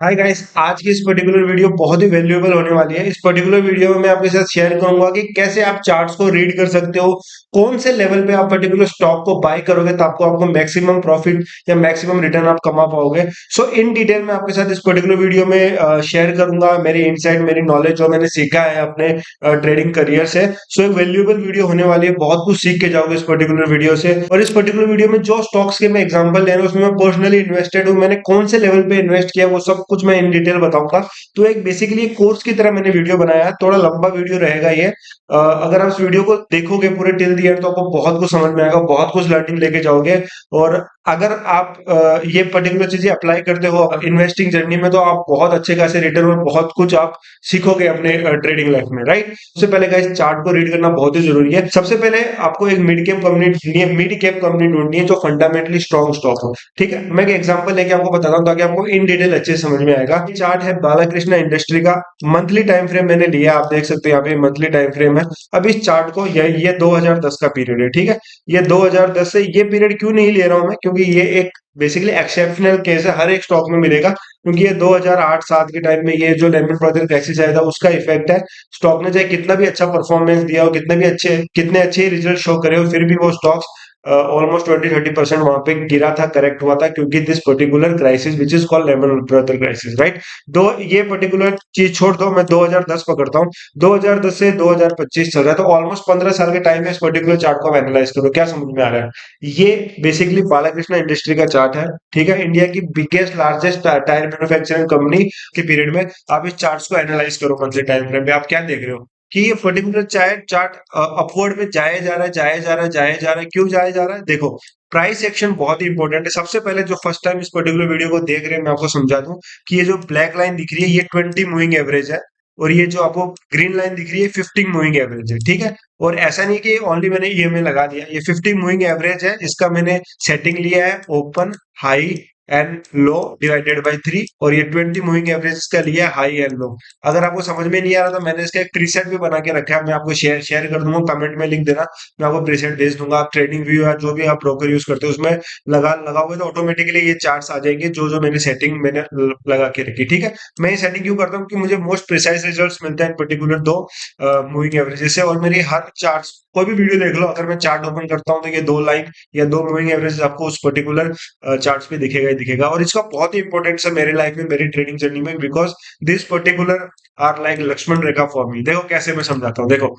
Hi guys, आज की इस पर्टिकुलर वीडियो बहुत ही वैल्यूएबल होने वाली है। इस पर्टिकुलर वीडियो में मैं आपके साथ शेयर करूंगा कि कैसे आप चार्ट्स को रीड कर सकते हो, कौन से लेवल पे आप पर्टिकुलर स्टॉक को बाय करोगे तो आपको आपको मैक्सिमम प्रॉफिट या मैक्सिमम रिटर्न आप कमा पाओगे। सो इन डिटेल मैं आपके साथ इस पर्टिकुलर वीडियो में शेयर करूंगा मेरी इनसाइट, मेरी नॉलेज जो मैंने सीखा है अपने ट्रेडिंग करियर से। सो एक वैल्यूएबल वीडियो होने वाली है, बहुत कुछ सीख के जाओगे इस पर्टिकुलर वीडियो से। और इस पर्टिकुलर वीडियो में जो स्टॉक्स के मैं एग्जांपल ले रहा हूँ उसमें मैं पर्सनली इन्वेस्टेड हूँ, मैंने कौन से लेवल पे इन्वेस्ट किया वो सब कुछ मैं इन डिटेल बताऊंगा। तो एक बेसिकली कोर्स की तरह मैंने वीडियो बनाया है, थोड़ा लंबा वीडियो रहेगा ये। अगर आप इस वीडियो को देखोगे पूरे टिल द एंड तो आपको बहुत कुछ समझ में आएगा, बहुत कुछ लर्निंग लेके जाओगे। और अगर आप ये पर्टिकुलर चीजें अप्लाई करते हो इन्वेस्टिंग जर्नी में तो आप बहुत अच्छे खासे रिटर्न और बहुत कुछ आप सीखोगे अपने ट्रेडिंग लाइफ में, राइट। सबसे पहले गाइस चार्ट को रीड करना बहुत ही जरूरी है। सबसे पहले आपको एक मिड कैप कंपनी ढूंढनी है, मिड कैप कंपनी ढूंढनी है जो फंडामेंटली स्ट्रॉन्ग स्टॉक हो। ठीक है, मैं एक एग्जांपल लेके आपको बताता हूँ ताकि आपको इन डिटेल अच्छे से समझ में आएगा। ये चार्ट है बालाकृष्णा इंडस्ट्री का, मंथली टाइम फ्रेम मैंने लिया, आप देख सकते हो यहाँ पे मंथली टाइम फ्रेम है। अब इस चार्ट को ये 2010 का पीरियड है, ठीक है। ये 2010 से ये पीरियड क्यों नहीं ले रहा हूं मैं, क्योंकि ये एक बेसिकली एक्सेप्शनल केस है, हर एक स्टॉक में मिलेगा। क्योंकि ये 2008-7 के टाइम में ये जो लेमन ब्रदर क्राइसिस आया था उसका इफेक्ट है। स्टॉक ने चाहे कितना भी अच्छा परफॉर्मेंस दिया हो, कितने अच्छे रिजल्ट शो करे हो, फिर भी वो स्टॉक्स ऑलमोस्ट 20-30% वहां पे गिरा था, करेक्ट हुआ था, क्योंकि this particular crisis which is called lemon brother crisis, right. दो ये पर्टिकुलर चीज छोड़ दो, मैं 2010 पकड़ता हूँ। 2010 से 2025 चल रहा है, तो ऑलमोस्ट 15 साल के टाइम में इस पर्टिकुलर चार्ट को एनालाइज करो, क्या समझ में आ रहा है। ये बेसिकली बालाकृष्णा इंडस्ट्री का चार्ट है, ठीक है। इंडिया की biggest largest tyre manufacturing company के पीरियड में आप इस चार्ट्स को एनालाइज करो मंथली टाइम फ्रेम में, आप क्या देख रहे हो कि ये पर्टिकुलर चार्ट चार्ट अपवर्ड में जाया जा रहा है, जाया जा रहा है, जाया जा रहा है। क्यों जाया जा रहा है, देखो। प्राइस एक्शन बहुत ही इंपॉर्टेंट है। सबसे पहले जो फर्स्ट टाइम इस पर्टिकुलर वीडियो को देख रहे हैं मैं आपको समझा दूं कि ये जो ब्लैक लाइन दिख रही है ये 20 मूविंग एवरेज है। और ये जो आपको ग्रीन लाइन दिख रही है 50 मूविंग एवरेज है, ठीक है। और ऐसा नहीं कि ओनली मैंने ईएमए लगा दिया, ये 50 मूविंग एवरेज है, इसका मैंने सेटिंग लिया है open, high and low divided by 3। और ये 20 मूविंग एवरेज का लिया है हाई एंड लो। अगर आपको समझ में नहीं आ रहा तो मैंने इसका एक प्रीसेट भी बना के रखा है, मैं आपको शेयर शेयर कर दूंगा, कमेंट में लिख देना, मैं आपको प्रीसेट भेज दूंगा। आप ट्रेडिंग व्यू या जो भी आप ब्रोकर यूज करते हो उसमें लगाओगे तो ऑटोमेटिकली ये चार्ट्स आ जाएंगे जो जो मैंने सेटिंग मैंने लगा के रखी, ठीक है। मैं ये सेटिंग क्यों करता हूँ कि मुझे मोस्ट प्रिसाइज रिजल्ट्स मिलते हैं पर्टिकुलर दो मूविंग एवरेज से। और मेरी हर चार्ट, कोई भी वीडियो देख लो, अगर मैं चार्ट ओपन करता हूँ तो ये दो लाइन या दो मूविंग एवरेज आपको उस पर्टिकुलर चार्ट्स पे दिखेगा ही दिखेगा। और इसका बहुत ही इंपॉर्टेंस है मेरे लाइफ में, मेरी ट्रेडिंग जर्नी में, because this particular are like Lakshman Rekha for me. देखो कैसे मैं समझाता हूँ, देखो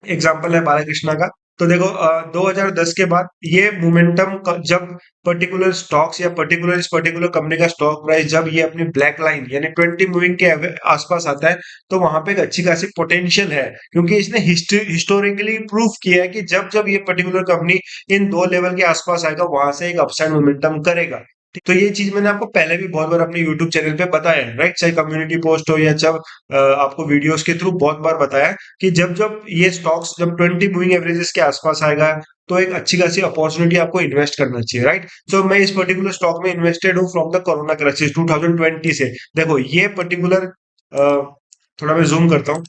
एग्जाम्पल है बालकृष्णा का। तो देखो 2010 के बाद ये मोमेंटम जब पर्टिकुलर स्टॉक्स या पर्टिकुलर इस पर्टिकुलर कंपनी का स्टॉक प्राइस जब ये अपनी ब्लैक लाइन यानी 20 मूविंग के आसपास आता है तो वहां पे एक अच्छी खासी पोटेंशियल है, क्योंकि इसने हिस्टोरिकली प्रूफ किया है कि जब जब ये पर्टिकुलर कंपनी इन दो लेवल के आसपास आएगा वहां से एक अपसाइड मोमेंटम करेगा। तो ये चीज मैंने आपको पहले भी बहुत बार अपने यूट्यूब चैनल पे बताया है, राइट। चाहे कम्युनिटी पोस्ट हो या जब आपको वीडियोस के थ्रू बहुत बार बताया है कि जब जब ये स्टॉक्स जब 20 मूविंग एवरेजेस के आसपास आएगा तो एक अच्छी खासी अपॉर्चुनिटी आपको इन्वेस्ट करना चाहिए, राइट। सो मैं इस पर्टिकुलर स्टॉक में इन्वेस्टेड हूँ फ्रॉम द कोरोना क्राइसिस 2020 से। देखो ये पर्टिकुलर थोड़ा मैं जूम करता हूँ।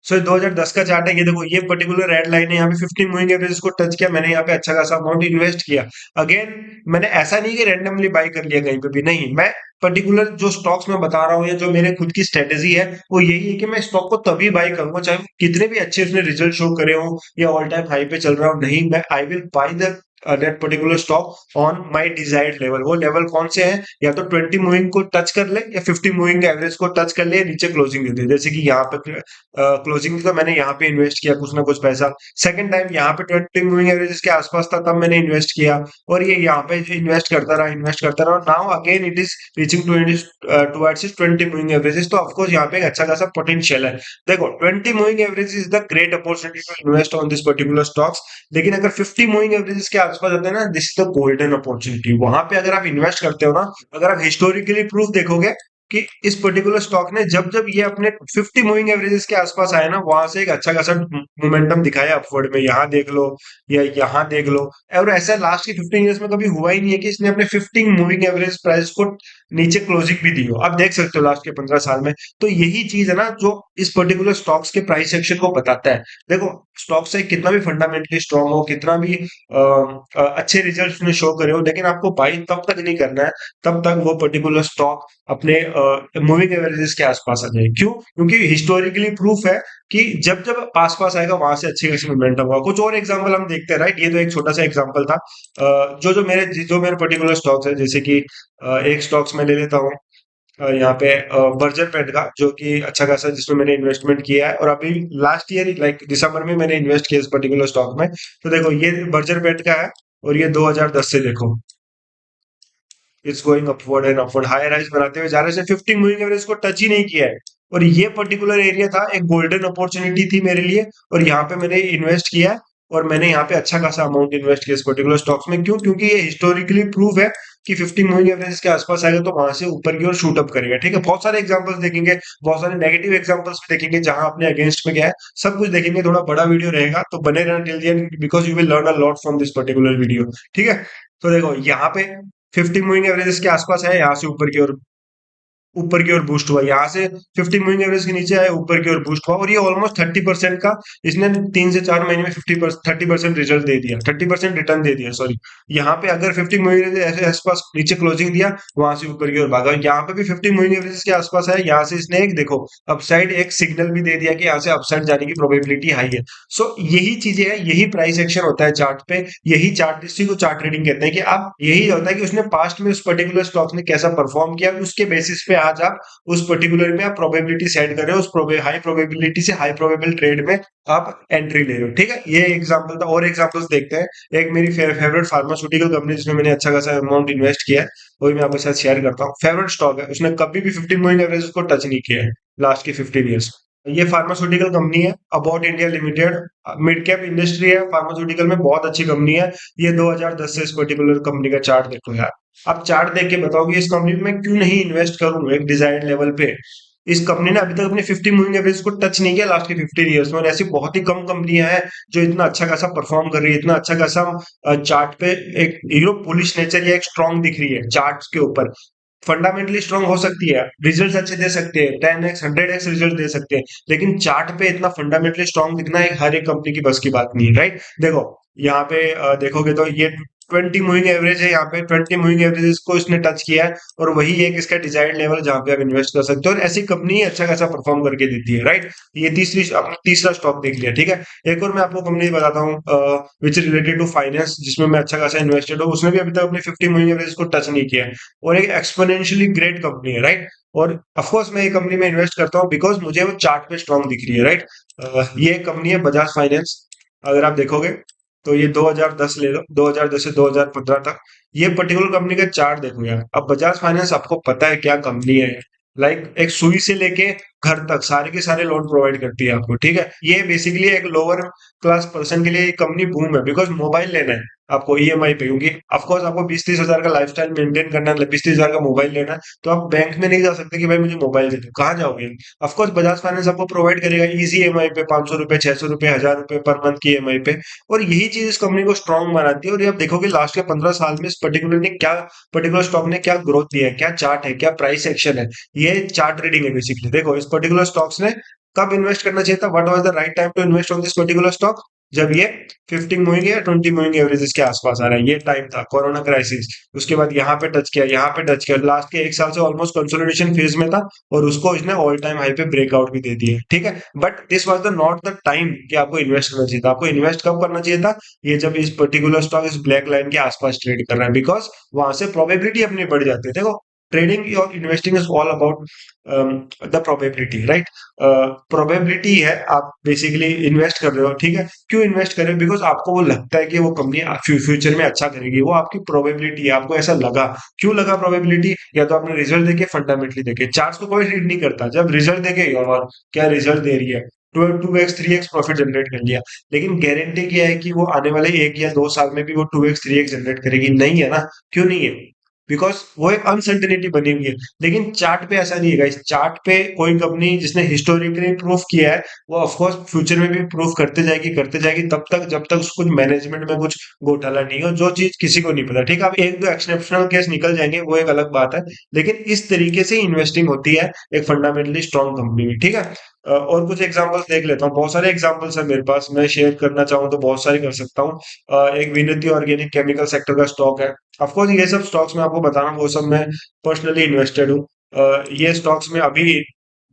सो 2010 का चार्ट है, ये देखो ये पर्टिकुलर रेड लाइन है, यहाँ पे 15 मूविंग एवरेज को टच किया, मैंने यहाँ पे अच्छा खासा अमाउंट इन्वेस्ट किया। अगेन मैंने ऐसा नहीं कि रैंडमली बाय कर लिया कहीं पे भी, नहीं। मैं पर्टिकुलर जो स्टॉक्स मैं बता रहा हूँ या जो मेरे खुद की स्ट्रेटेजी है वो यही है कि मैं स्टॉक को तभी बाय करूंगा चाहे वो कितने भी अच्छे उसने रिजल्ट शो करे हो या ऑल टाइम हाई पे चल रहा हो, नहीं, मैं I will by the that particular stock on my desired level. वो लेवल कौन से हैं, या तो 20 मूविंग को टच कर ले या 50 मूविंग एवरेज को टच कर ले या नीचे क्लोजिंग दे दे। जैसे कि यहाँ पे क्लोजिंग तो मैंने यहाँ पे इन्वेस्ट किया कुछ ना कुछ पैसा, सेकंड टाइम यहाँ पे 20 मूविंग एवरेज के आसपास था तब मैंने इन्वेस्ट किया, और ये यहाँ पे इन्वेस्ट करता रहा, now again it is reaching towards 20 moving averages. तो ऑफकोर्स यहाँ पे एक अच्छा खासा पोटेंशियल है। देखो 20 moving average is the great opportunity to invest on this particular stocks. लेकिन अगर 50 मूविंग एवरेजेस के आसपास आते हैं ना, this is the golden opportunity. वहां पे अगर आप इन्वेस्ट करते हो ना, अगर आप हिस्टोरिकली प्रूफ देखोगे कि इस पर्टिकुलर स्टॉक ने जब जब ये अपने 50 मूविंग एवरेजेस के आसपास आया ना वहां से एक अच्छा खासा मोमेंटम दिखाया अपवर्ड में, यहाँ देख लो या यहाँ देख लो। और ऐसा लास्ट के 15 इयर्स में कभी हुआ ही नहीं है कि इसने अपने 50 मूविंग एवरेज प्राइस को नीचे क्लोजिंग भी दी हो, आप देख सकते हो लास्ट के 15 साल में। तो यही चीज है ना जो इस पर्टिकुलर स्टॉक्स के प्राइस सेक्शन को बताता है। देखो, स्टॉक से कितना भी फंडामेंटली स्ट्रांग हो, कितना भी अच्छे रिजल्ट्स में शो करे हो, लेकिन आपको बाई तब तक नहीं करना है तब तक वो पर्टिकुलर स्टॉक अपने मूविंग एवरेजेस के आसपास आ जाए। क्यों? क्योंकि हिस्टोरिकली प्रूफ है कि जब जब पास पास आएगा वहां से अच्छी खासी मोमेंटम होगा। कुछ और एग्जांपल हम देखते हैं, राइट? ये तो एक छोटा सा एग्जांपल था। जो मेरे पर्टिकुलर स्टॉक्स है, जैसे कि एक स्टॉक्स में ले लेता हूँ यहाँ पे बर्जर पेट का, जो कि अच्छा खासा जिसमें मैंने इन्वेस्टमेंट किया है, और अभी लास्ट ईयर लाइक दिसंबर में मैंने इन्वेस्ट किया इस पर्टिकुलर स्टॉक में। तो देखो, ये बर्जर पेट का है, और ये 2010 से देखो it's going upward and upward, high rise बनाते हुए जा रहे हैं, 50 मूविंग एवरेज को टच ही नहीं किया है। और ये पर्टिकुलर एरिया था, एक गोल्डन अपॉर्चुनिटी थी मेरे लिए, और यहाँ पे मैंने इन्वेस्ट किया है, और मैंने यहाँ पे अच्छा खासा अमाउंट इन्वेस्ट किया इस पर्टिकुलर स्टॉक्स में। क्यों? क्योंकि ये हिस्टोरिकली प्रूव है कि 50 मूविंग एवरेज के आसपास आएगा तो वहां से ऊपर की ओर शूट अप करेगा। ठीक है, बहुत सारे एग्जांपल्स देखेंगे, बहुत सारे नेगेटिव एग्जांपल्स भी देखेंगे जहां अपने अगेंस्ट में गया है, सब कुछ देखेंगे। थोड़ा बड़ा वीडियो रहेगा तो बने रहना till the end, because you will learn a lot from this particular video. ठीक है, तो देखो यहाँ पे 50 मूविंग एवरेजेस के आसपास है, यहाँ से ऊपर की ओर बूस्ट हुआ, यहाँ से 50 मूविंग एवरेज के नीचे आया, ऊपर की ओर बूस्ट हुआ, और ये ऑलमोस्ट 30% का इसने 3 से 4 महीने में 30% रिजल्ट दे दिया, 30% रिटर्न दे दिया, सॉरी। यहाँ पे अगर 50 मूविंग एवरेज ऐसे आसपास नीचे क्लोजिंग दिया, वहां से ऊपर की ओर भागा, यहाँ पे भी 50 मूविंग एवरेज के आसपास है, यहाँ से इसने एक देखो अपसाइड एक सिग्नल भी दे दिया कि यहाँ से अपसाइड जाने की प्रोबेबिलिटी हाई है। सो यही चीजें है, यही प्राइस एक्शन होता है चार्ट पे, यही चार्ट, इसी को चार्ट ट्रेडिंग कहते हैं। कि आप यही होता है कि उसने पास्ट में उस पर्टिकुलर स्टॉक ने कैसा परफॉर्म किया, उसके बेसिस पे आज आप उस पर्टिकुलर में आप प्रोबेबिलिटी सेट कर रहे हो, उस हाई प्रोबेबिलिटी से हाई प्रोबेबल ट्रेड में आप एंट्री ले रहे हो। ठीक है, ये एग्जांपल था, और एग्जांपल्स देखते हैं। एक मेरी फेवरेट फार्मास्यूटिकल कंपनी जिसमें मैंने अच्छा खासा अमाउंट इन्वेस्ट किया है, वही मैं आपके साथ शेयर करता हूँ। फेवरेट स्टॉक है, उसने कभी भी 15 मूविंग एवरेज को टच नहीं किया है लास्ट के 15 ईयर्स। ये फार्मास्यूटिकल कंपनी है, about India limited, mid cap industry है, फार्मास्यूटिकल में बहुत अच्छी कंपनी है। ये 2010 से इस पर्टिकुलर कंपनी का चार्ट देखो यार। आप चार्ट देख के बताओ कि इस कंपनी में क्यों नहीं इन्वेस्ट करूं एक डिजायर्ड लेवल पे। इस कंपनी ने अभी तक अपने 50 मूविंग एवरेज को टच नहीं किया लास्ट के 15 ईयर्स में, और ऐसी बहुत ही कम कंपनियां हैं जो इतना अच्छा खासा परफॉर्म कर रही है, इतना अच्छा खासा चार्ट पे एक पुलिश नेचर या एक स्ट्रांग दिख रही है चार्ट के ऊपर। फंडामेंटली स्ट्रांग हो सकती है, रिजल्ट्स अच्छे दे सकते हैं, 10x 100x रिजल्ट दे सकते हैं, लेकिन चार्ट पे इतना फंडामेंटली स्ट्रांग दिखना एक हर एक कंपनी की बस की बात नहीं है, राइट? देखो, यहाँ पे देखोगे तो ये 20 मूविंग एवरेज है, यहाँ पे 20 मूविंग एवरेजेस को इसने टच किया है, और वही एक इसका डिजायर्ड लेवल जहाँ पे आप इन्वेस्ट कर सकते हो, और ऐसी कंपनी ही अच्छा खासा परफॉर्म करके देती है, राइट? ये आपने तीसरा स्टॉक देख लिया। ठीक है, एक और मैं आपको कंपनी बताता हूँ विच रिलेटेड टू फाइनेंस, जिसमें मैं अच्छा खासा इन्वेस्टेड हूँ, उसने भी अभी तक अपने 50 मूविंग एवरेज को टच नहीं किया है, और एक एक्सपोनेंशियली ग्रेट कंपनी है, राइट? और ऑफ कोर्स मैं ये कंपनी में इन्वेस्ट करता हूँ बिकॉज मुझे वो चार्ट पे स्ट्रांग दिख रही है, राइट? ये कंपनी है बजाज फाइनेंस। अगर आप देखोगे तो ये 2010 ले लो, 2010 से 2015 तक, ये पर्टिकुलर कंपनी का चार्ट देखो यार। अब बजाज फाइनेंस आपको पता है क्या कंपनी है, लाइक एक सुई से लेके घर तक सारे के सारे लोन प्रोवाइड करती है आपको। ठीक है, ये बेसिकली एक लोअर क्लास पर्सन के लिए ये कंपनी बूम है, बिकॉज मोबाइल लेना है आपको ईएमआई पे, क्योंकि ऑफकोर्स आपको 20-30 हजार का लाइफस्टाइल मेंटेन करना है, 20-30 हजार का मोबाइल लेना है, तो आप बैंक में नहीं जा सकते कि भाई मुझे मोबाइल दे दो, कहाँ जाओगे? ऑफकोर्स बजाज फाइनेंस आपको प्रोवाइड करेगा इजी ईएमआई पे, 500 रुपए, 600 रुपए, 1000 रुपए पर मंथ की ईएमआई पे। और यही चीज इस कंपनी को स्ट्रांग बनाती है। और ये आप देखोगे लास्ट के 15 साल में इस पर्टिकुलर स्टॉक ने क्या ग्रोथ दिया है, क्या चार्ट है, क्या प्राइस एक्शन है, ये चार्ट ट्रेडिंग है बेसिकली। देखो, इस पर्टिकुलर स्टॉक्स ने कब इन्वेस्ट करना चाहिए था, what was the right time to invest on this particular stock, जब ये 50 मूविंग या 20 मूविंग एवरेजेस के आसपास आ रहा है। ये टाइम था कोरोना क्राइसिस, उसके बाद यहाँ पे टच किया, यहाँ पे टच किया, लास्ट के एक साल से ऑलमोस्ट कंसोलिडेशन फेज में था, और उसको इसने ऑल टाइम हाई पे ब्रेकआउट भी दे दिया। ठीक है, but this was the not the time कि आपको इन्वेस्ट करना चाहिए था। आपको इन्वेस्ट कब करना चाहिए था, ये जब इस पर्टिकुलर स्टॉक इस ब्लैक लाइन के आसपास ट्रेड कर रहा है, बिकॉज वहां से प्रोबेबिलिटी अपनी बढ़ जाती है। देखो, ट्रेडिंग और investing is all about the probability, right? Probability है, आप बेसिकली इन्वेस्ट कर रहे हो। ठीक है, क्यों इन्वेस्ट कर रहे हो? बिकॉज आपको वो लगता है कि वो कंपनी फ्यूचर में अच्छा करेगी, वो आपकी प्रोबेबिलिटी है, आपको ऐसा लगा। क्यों लगा प्रोबेबिलिटी? या तो आपने रिजल्ट देखे, फंडामेंटली देखे। चार्ट्स को कोई रीड नहीं करता, जब रिजल्ट देखे और क्या रिजल्ट दे रही है, 2x 3x प्रॉफिट जनरेट कर लिया, लेकिन गारंटी क्या है कि वो आने वाले 1 या 2 साल में भी वो 2x 3x जनरेट करेगी? नहीं है ना। क्यों नहीं है? बिकॉज वो एक अनसर्टेनिटी बनी हुई है। लेकिन चार्ट पे ऐसा नहीं है गाइस। चार्ट पे कोई कंपनी जिसने हिस्टोरिकली प्रूफ किया है, वो ऑफ कोर्स फ्यूचर में भी प्रूफ करते जाएगी तब तक जब तक उसको मैनेजमेंट में कुछ घोटाला नहीं हो, जो चीज किसी को नहीं पता। ठीक है, अब एक दो एक्सेप्शनल केस निकल जाएंगे, वो एक अलग बात है, लेकिन इस तरीके से इन्वेस्टिंग होती है एक फंडामेंटली स्ट्रॉन्ग कंपनी में। ठीक है, और कुछ एग्जांपल्स देख लेता हूँ। बहुत सारे एग्जांपल्स है मेरे पास, मैं शेयर करना चाहूँ तो बहुत सारे कर सकता हूँ। एक विनती ऑर्गेनिक केमिकल सेक्टर का स्टॉक है। ऑफ कोर्स ये सब स्टॉक्स मैं आपको बता रहा हूँ, वो सब मैं पर्सनली इन्वेस्टेड हूँ। ये स्टॉक्स में अभी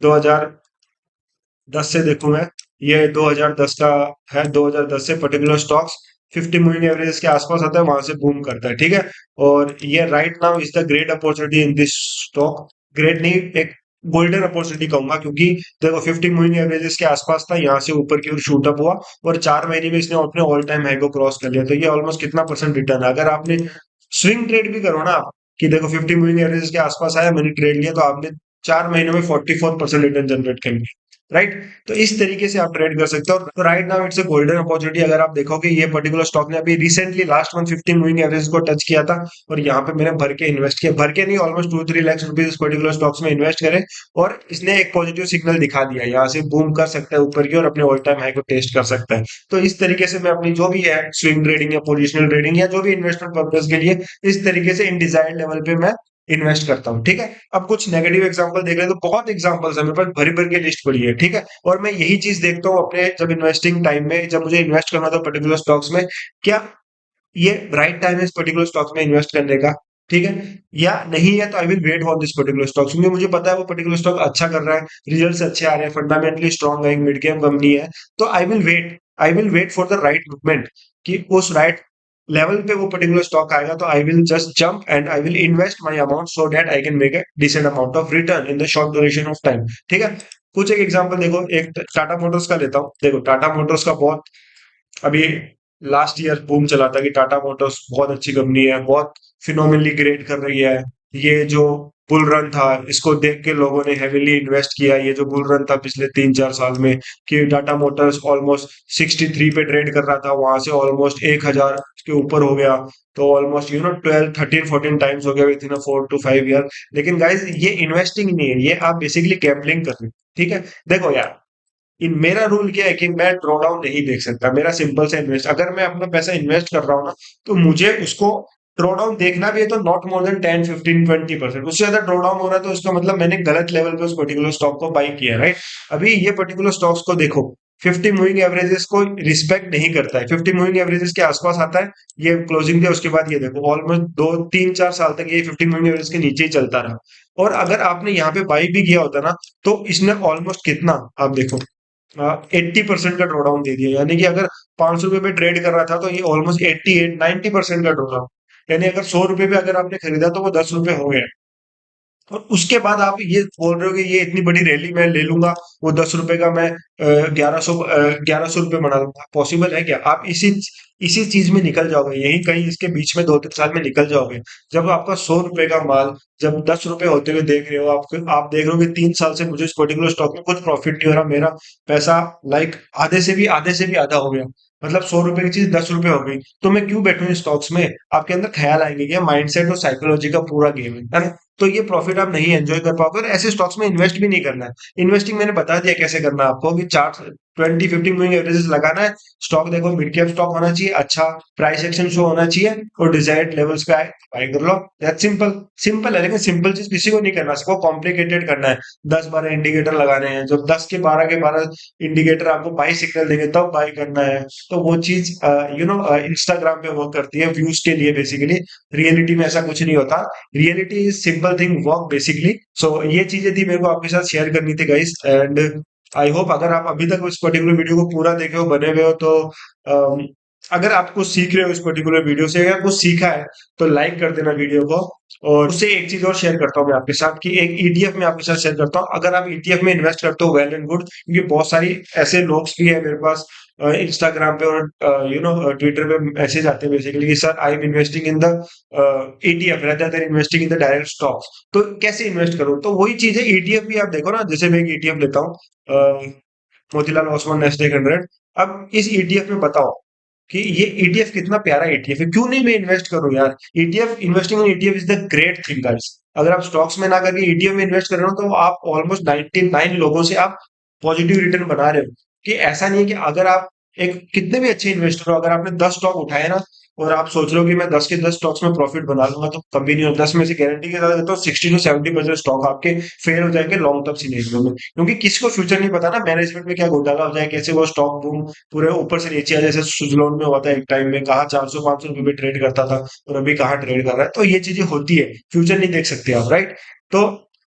2010 से देखूं मैं, ये 2010 का है। 2010 से पर्टिकुलर स्टॉक्स 50 मूविंग एवरेज के आसपास आता है, वहां से बूम करता है, ठीक है। और ये right now is the great opportunity in this stock. Great नहीं, एक गोल्डन अपॉर्चुनिटी कहूंगा, क्योंकि देखो 50 मूविंग एवरेजेस के आसपास था, यहाँ से ऊपर की ओर शूट अप हुआ और 4 महीने में इसने अपने ऑल टाइम हाई को क्रॉस कर लिया। तो ये ऑलमोस्ट कितना परसेंट रिटर्न है। अगर आपने स्विंग ट्रेड भी करो ना आप, कि देखो 50 मूविंग एवरेज के आसपास आया, मैंने ट्रेड लिया, तो आपने 4 महीनों में 44% रिटर्न जनरेट कर लिया, राइट। तो इस तरीके से आप ट्रेड कर सकते हो। तो right now it's a golden opportunity. अगर आप देखोगे ये पर्टिकुलर स्टॉक ने अभी recently last month 15 moving average को टच किया था, और यहाँ पे मैंने भर के इन्वेस्ट किया, भर के नहीं, ऑलमोस्ट 2-3 लाख रुपीज इस पर्टिकुलर स्टॉक्स में इन्वेस्ट करे, और इसने एक पॉजिटिव सिग्नल दिखा दिया, यहाँ से बूम कर सकता है ऊपर की और अपने ऑल टाइम हाई को टेस्ट कर सकता है। तो इस तरीके से मैं अपनी जो भी है स्विंग ट्रेडिंग या पोजिशनल ट्रेडिंग या जो भी इन्वेस्टमेंट पर्पज के लिए, इस तरीके से इन डिजायर्ड लेवल पे मैं इन्वेस्ट करता हूँ, ठीक है। अब कुछ नेगेटिव एग्जांपल देख रहे हैं, तो बहुत एग्जांपल्स है मेरे पास, भरी भर के लिस्ट पड़ी है, ठीक है। और मैं यही चीज देखता हूँ अपने जब इन्वेस्टिंग टाइम में, जब मुझे इन्वेस्ट करना था पर्टिकुलर स्टॉक्स में, क्या ये राइट टाइम है इस पर्टिकुलर स्टॉक्स में इन्वेस्ट करने का, ठीक है, या नहीं है। तो I will wait for this particular stocks, क्योंकि मुझे पता है वो पर्टिकुलर स्टॉक अच्छा कर रहा है, रिजल्ट्स अच्छे आ रहे हैं, फंडामेंटली स्ट्रॉन्ग है, एक मिड कैप कंपनी है। तो I will wait for the right movement, कि उस राइट लेवल पे वो पर्टिकुलर स्टॉक आएगा, तो I will just jump and I will invest my amount so that I can make a decent amount of return in the short duration of time, ठीक है। कुछ एक एग्जांपल देखो, एक टाटा मोटर्स का लेता हूँ। देखो टाटा मोटर्स का बहुत अभी लास्ट ईयर बूम चला था कि टाटा मोटर्स बहुत अच्छी कंपनी है, बहुत फिनोमिनली ग्रेट कर रही है। ये जो बुल रन था, इसको देख के लोगों ने हेविली इन्वेस्ट किया। ये जो बुल रन था पिछले 3-4 साल में, कि टाटा मोटर्स ऑलमोस्ट 63 पे ट्रेड कर रहा था, वहां से ऑलमोस्ट 1000 के ऊपर हो गया। तो ऑलमोस्ट 12 13 14 टाइम्स हो गया विद इन 4 to 5 ईयर। लेकिन गाइज ये इन्वेस्टिंग नहीं है, ये आप बेसिकली गैम्बलिंग कर रहे हो, ठीक है। देखो यार, इन मेरा रूल क्या है कि मैं ड्रॉ डाउन नहीं देख सकता। मेरा सिंपल सा इन्वेस्ट, अगर मैं अपना पैसा इन्वेस्ट कर रहा हूँ ना, तो मुझे उसको ड्रॉ डाउन देखना भी है, तो नॉट मोर देन 10 15 20%। उससे ज्यादा ड्रॉ डाउन हो रहा है तो इसका मतलब मैंने गलत लेवल पे उस पर्टिकुलर स्टॉक को बाई किया है, राइट। अभी ये पर्टिकुलर स्टॉक्स को देखो, 50 मूविंग एवरेजेस को रिस्पेक्ट नहीं करता है, 50 मूविंग एवरेजेस के आसपास आता है, ये क्लोजिंग दिया, उसके बाद ये देखो ऑलमोस्ट 2 3 4 साल तक ये 50 मूविंग एवरेज के नीचे ही चलता रहा। और अगर आपने यहाँ पे बाई भी किया होता ना, तो इसने ऑलमोस्ट कितना, आप देखो, 80% का ड्रॉडाउन दे दिया। यानी कि अगर 500 रुपए पे ट्रेड कर रहा था, तो ये ऑलमोस्ट 88 90% का ड्रॉडाउन। यानी अगर 100 रुपए पे अगर आपने खरीदा, तो वो 10 रुपए हो गए। और उसके बाद आप ये बोल रहे हो कि ये इतनी बड़ी रैली मैं ले लूंगा, वो 10 रुपए का मैं 1100 रुपए बना लूंगा। पॉसिबल है क्या? आप इसी इसी चीज में निकल जाओगे, यही कहीं इसके बीच में 2 3 साल में निकल जाओगे। जब आपका 100 रुपए का माल जब 10 रुपए होते हुए देख रहे हो, आप देख रहे हो कि 3 साल से मुझे इस पर्टिकुलर स्टॉक में कुछ प्रॉफिट नहीं हो रहा, मेरा पैसा लाइक आधे से भी आधा हो गया, मतलब 100 रुपए की चीज 10 रुपए हो गई, तो मैं क्यों बैठूं स्टॉक्स में? आपके अंदर ख्याल आएंगे कि माइंडसेट और साइकोलॉजी का पूरा गेम है ना। तो ये प्रॉफिट आप नहीं एंजॉय कर पाओगे, और ऐसे स्टॉक्स में इन्वेस्ट भी नहीं करना है। इन्वेस्टिंग मैंने बता दिया कैसे करना है आपको, कि चार्ट 20 15 मूविंग एवरेजेस लगाना है। स्टॉक देखो, मिड कैप स्टॉक होना चाहिए, अच्छा प्राइस एक्शन शो होना चाहिए, और डिजायर्ड लेवल्स पे आए बाय कर लो। That simple. सिंपल है, लेकिन सिंपल चीज किसी को नहीं करना, सबको कॉम्प्लिकेटेड करना है। 10 12 इंडिकेटर लगाने हैं, जब 10 के 12 इंडिकेटर आपको बाई सिग्नल देंगे तब बाई करना है। तो वो चीज इंस्टाग्राम पे वर्क करती है व्यूज के लिए बेसिकली। रियलिटी में ऐसा कुछ नहीं होता। Reality is simple thing work basically. So ये चीजें थी मेरे को आपके साथ शेयर करनी थी गाइस, एंड आई होप अगर आप अभी तक इस पर्टिकुलर वीडियो को पूरा देखे हो, बने हुए हो, तो अम, अगर आप कुछ सीख रहे हो इस पर्टिकुलर वीडियो से, अगर कुछ सीखा है, तो लाइक कर देना वीडियो को। और उससे एक चीज और शेयर करता हूँ मैं आपके साथ, कि एक ईटीएफ में आपके साथ शेयर करता हूँ। अगर आप ईटीएफ में इन्वेस्ट करते हो, वेल एंड गुड, क्योंकि बहुत सारी ऐसे लोग भी है मेरे पास इंस्टाग्राम पे और ट्विटर पे मैसेज आते हैं बेसिकली, कि sir I am investing in the ETF rather than investing in the direct stocks. तो कैसे इन्वेस्ट करूं? तो वही चीज है, ईटीएफ भी आप देखो ना, जैसे मैं एक ईटीएफ लेता हूँ, मोतीलाल ओसवाल नेस्डैक 100। अब इस ईटीएफ में बताओ कि ये ईटीएफ कितना प्यारा ईटीएफ है, क्यों नहीं मैं इन्वेस्ट करूं यार? ETF, investing in ETF is the great thing guys. अगर आप स्टॉक्स में ना करके ईटीएफ में इन्वेस्ट कर रहे हो, तो आप ऑलमोस्ट 99 लोगों से आप पॉजिटिव रिटर्न बना रहे हो। कि ऐसा नहीं है कि अगर आप एक कितने भी अच्छे इन्वेस्टर हो, अगर आपने 10 स्टॉक उठाए ना, और आप सोच रहे हो कि मैं 10 के 10 स्टॉक्स में प्रॉफिट बना लूंगा, तो कभी नहीं होता। 10 में से गारंटी के साथ कहता हूँ 60 to 70% स्टॉक आपके फेल हो जाएंगे लॉन्ग टर्म सिनेरियो में, क्योंकि किसी को फ्यूचर नहीं पता ना, मैनेजमेंट में क्या घोटाला हो जाए, कैसे वो स्टॉक बूम पूरे ऊपर से नीचे आ, जैसे सुजलोन में हुआ था एक टाइम में, कहा 400-500 रुपए में ट्रेड करता था और अभी कहाँ ट्रेड कर रहा है। तो ये चीजें होती है, फ्यूचर नहीं देख सकते आप, राइट। तो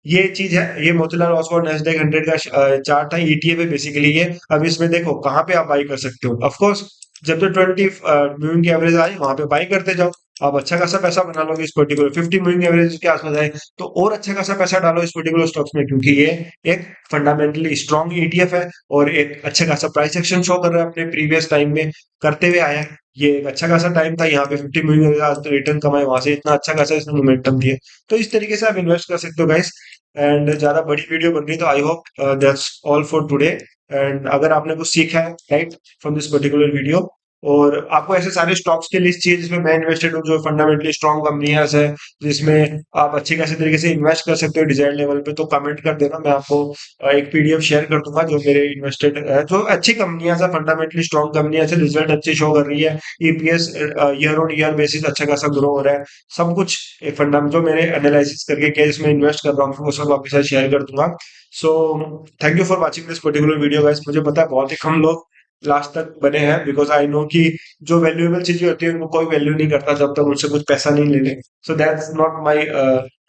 ये चीज है, ये मोतीलाल ओसवाल नेस्डैक 100 का चार्ट था, ईटीएफ है बेसिकली ये। अब इसमें देखो कहाँ पे आप बाई कर सकते हो, ऑफ कोर्स जब तो 20 मूविंग की एवरेज आए वहां पे बाई करते जाओ। आप अच्छा खासा पैसा बना लोगे इस पर्टिकुलर 50 मूविंग एवरेज के आसपास आए तो और अच्छा खासा पैसा डालो इस पर्टिकुलर स्टॉक्स में, क्योंकि ये एक फंडामेंटली स्ट्रॉन्ग ईटीएफ है और एक अच्छा खासा प्राइस एक्शन शो कर रहा है अपने प्रीवियस टाइम में करते हुए आया है। ये एक अच्छा खासा टाइम था, यहाँ पे 50 मूविंग एवरेज आज तो रिटर्न कमाए, वहां से इतना अच्छा खासा इसने मोमेंटम दिया। तो इस तरीके से आप इन्वेस्ट कर सकते हो गाइस। एंड ज्यादा बड़ी वीडियो बन रही तो I hope that's all for today. And अगर आपने कुछ सीखा है right from this particular video, और आपको ऐसे सारे स्टॉक्स की लिस्ट चाहिए जिसमें मैं इन्वेस्टेड हूँ, जो फंडामेंटली स्ट्रॉन्ग कंपनियां है, जिसमें आप अच्छे खासे तरीके से इन्वेस्ट कर सकते हो डिजाइन लेवल पे, तो कमेंट कर देना, मैं आपको एक पीडीएफ शेयर कर दूंगा जो मेरे इन्वेस्टेड है, जो अच्छी कंपनियां है, फंडामेंटली स्ट्रॉन्ग कंपनियां से रिजल्ट अच्छे शो कर रही है, EPS year on year basis अच्छा खासा ग्रो हो रहा है, सब कुछ फंडा जो मैंने एनालिसिस करके क्या इसमें इन्वेस्ट कर रहा हूँ वो सब आपके साथ शेयर कर दूंगा। So thank you for watching this particular video guys. मुझे पता है बहुत ही कम लोग लास्ट तक बने हैं, बिकॉज आई नो कि जो वैल्यूएबल चीजें होती है उनको कोई वैल्यू नहीं करता जब तक उनसे कुछ पैसा नहीं ले ले। So that's not my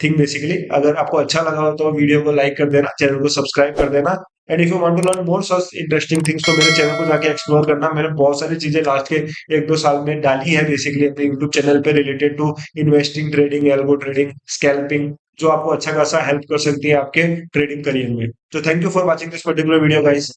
thing basically. अगर आपको अच्छा लगा हो तो वीडियो को लाइक कर देना, चैनल को सब्सक्राइब कर देना, and if you want to learn more such interesting things तो मेरे चैनल को जाके एक्सप्लोर करना। मैंने बहुत सारी चीजें लास्ट के 1-2 साल में डाली है बेसिकली अपने यूट्यूब चैनल पे related to investing, trading, algo trading, scalping, जो आपको अच्छा खासा हेल्प कर सकती है आपके ट्रेडिंग करियर में। तो thank you for watching this particular video guys.